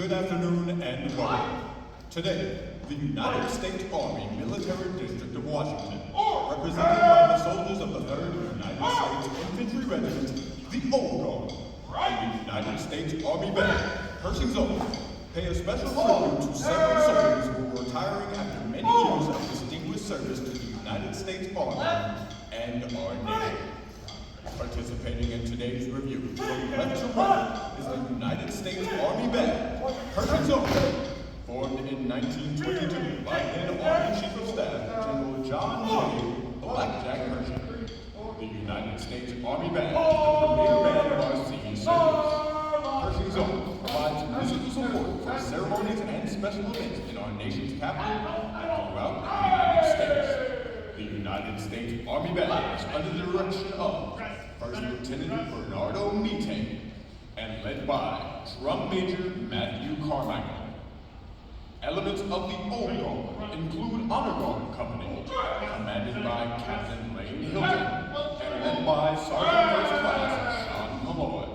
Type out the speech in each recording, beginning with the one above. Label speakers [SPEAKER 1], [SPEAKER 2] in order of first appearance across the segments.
[SPEAKER 1] Good afternoon and welcome. Today, the United States Army Military District of Washington, represented by the soldiers of the 3rd United States Infantry Regiment, the Old Guard, and the United States Army Band, Pershing Zone, pay a special tribute to several soldiers who are retiring after many years of distinguished service to the United States Army and our nation. Participating in today's review, from left to right, is the United States Army Band, Pershing Zone, formed in 1922 by then Army Chief of Staff General John J. Blackjack Pershing. The United States Army Band is the premier band of our senior service. Pershing Zone provides musical support for ceremonies and special events in our nation's capital and throughout the United States. The United States Army Band is under the direction of First Lieutenant Bernardo Mite and led by Drum Major Matthew Carmichael. Elements of the Old Guard include Honor Guard Company, commanded by Captain Lane Hilton and led by Sergeant First Class Sean Malloy.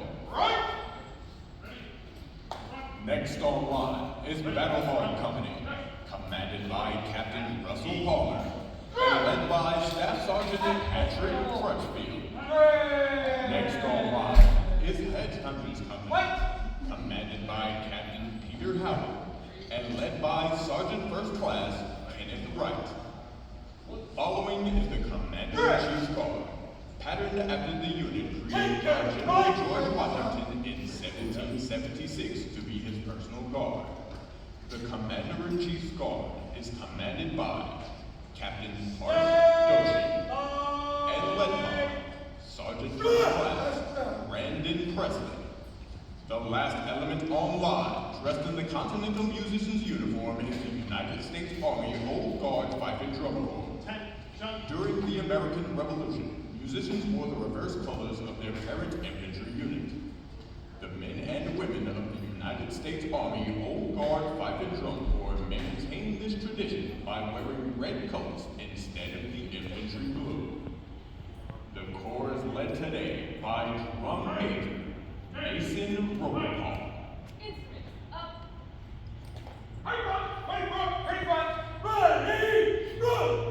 [SPEAKER 1] Next on line is Battle Guard Company, commanded by Captain Russell Palmer and led by Staff Sergeant Patrick Crutchfield. Next on line is Headhunters Company, commanded by Captain Peter Howard and led by Sergeant First Class Kenneth Wright. Following is the Commander-in-Chief's Guard, patterned after the unit created by General George Washington in 1776 to be his personal guard. The Commander-in-Chief's Guard is commanded by Captain Mark Doshi and led by Sergeant First Class Brandon Presley. The last element on line, dressed in the Continental Musician's uniform, is the United States Army Old Guard Fife and Drum Corps. During the American Revolution, musicians wore the reverse colors of their parent infantry unit. The men and women of the United States Army Old Guard Fife and Drum Corps maintain this tradition by wearing red colors instead of the infantry blue. The Corps is led today by Drum Major Mason Rosenthal.
[SPEAKER 2] Instrument up.
[SPEAKER 3] Ready, go!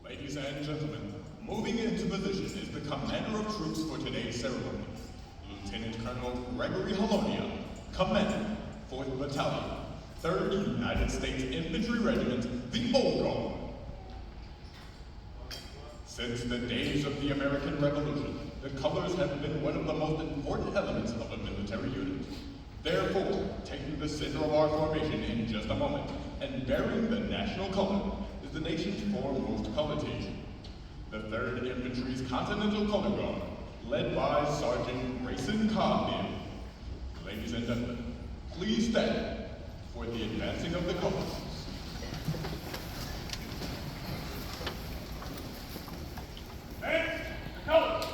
[SPEAKER 1] Ladies and gentlemen, moving into position is the commander of troops for today's ceremony, Lieutenant Colonel Gregory Halonia, Commander, 4th Battalion, 3rd United States Infantry Regiment, the Old Guard. Since the days of the American Revolution, the colors have been one of the most important elements of a military unit. Therefore, taking the center of our formation in just a moment, and bearing the national color, is the nation's foremost color team, the 3rd Infantry's Continental Color Guard, led by Sergeant Grayson Cogdale. Ladies and gentlemen, please stand for the advancing of the colors.
[SPEAKER 3] And the colors.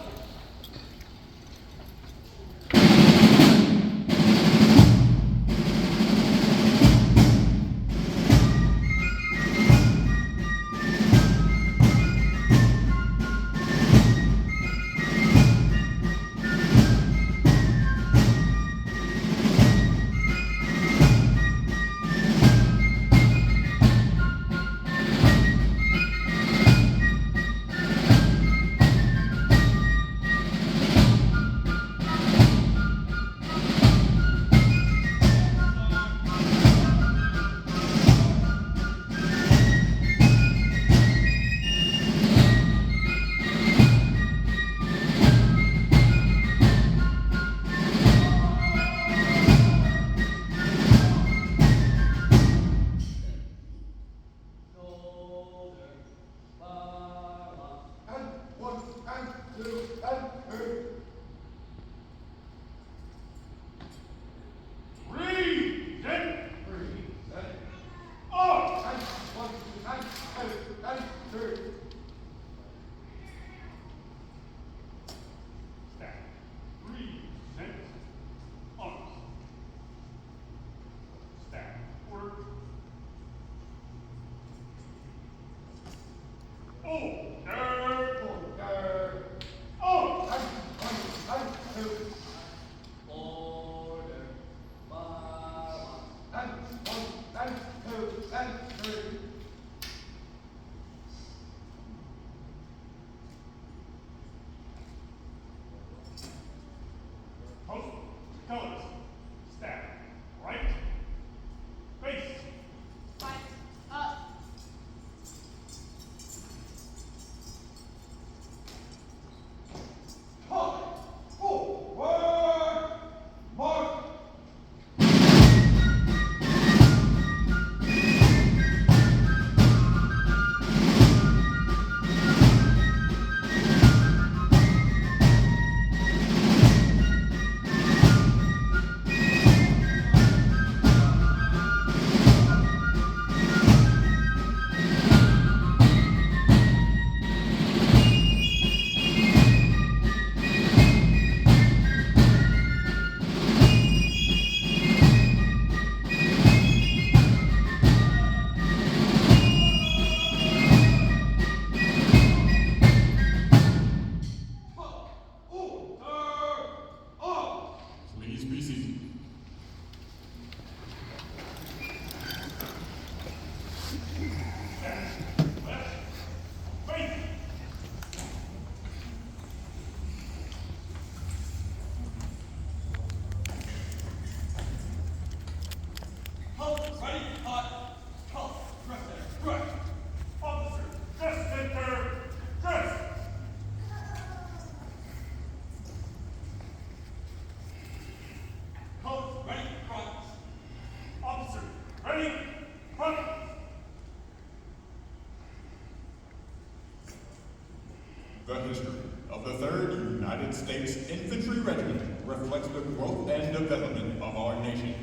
[SPEAKER 1] The history of the 3rd United States Infantry Regiment reflects the growth and development of our nation.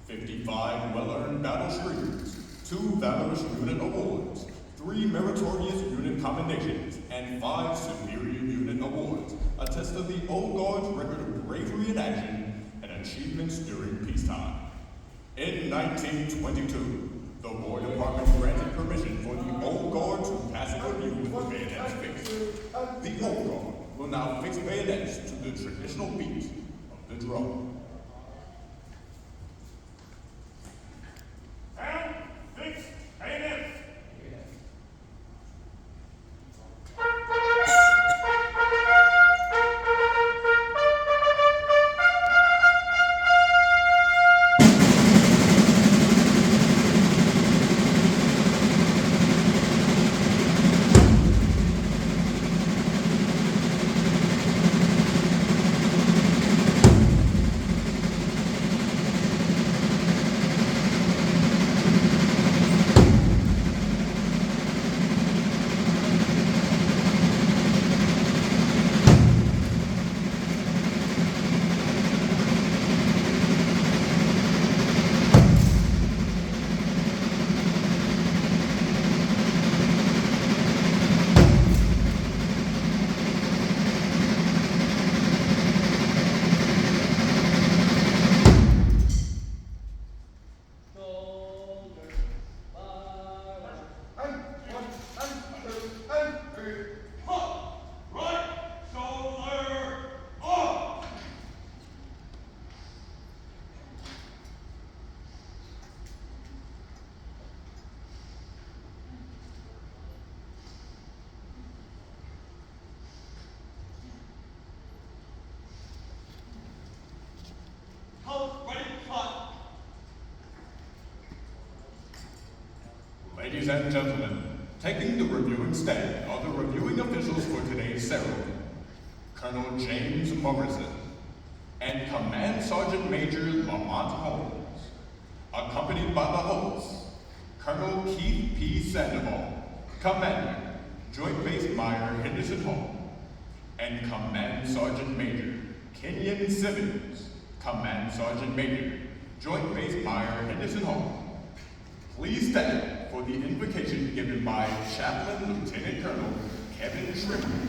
[SPEAKER 1] 55 well-earned battle streaks, 2 Valorous Unit Awards, 3 Meritorious Unit Commendations, and 5 Superior Unit Awards attest to the Old Guard's record of bravery in action and achievements during peacetime. In 1922, the War Department granted permission for the Old Guard to pass a review with bayonets fixed. The Old Guard will now fix bayonets to the traditional beat of the drum.
[SPEAKER 3] And fix bayonets.
[SPEAKER 1] Ladies and gentlemen, taking the reviewing stand are the reviewing officials for today's ceremony. Colonel James Morrison and Command Sergeant Major Lamont Holmes, accompanied by the hosts, Colonel Keith P. Sandoval, Commander, Joint Base Meyer Henderson Hall, and Command Sergeant Major Kenyon Simmons, Command Sergeant Major, Joint Base Meyer Henderson Hall. Please stand for the invocation given by Chaplain Lieutenant Colonel Kevin Schrimmer.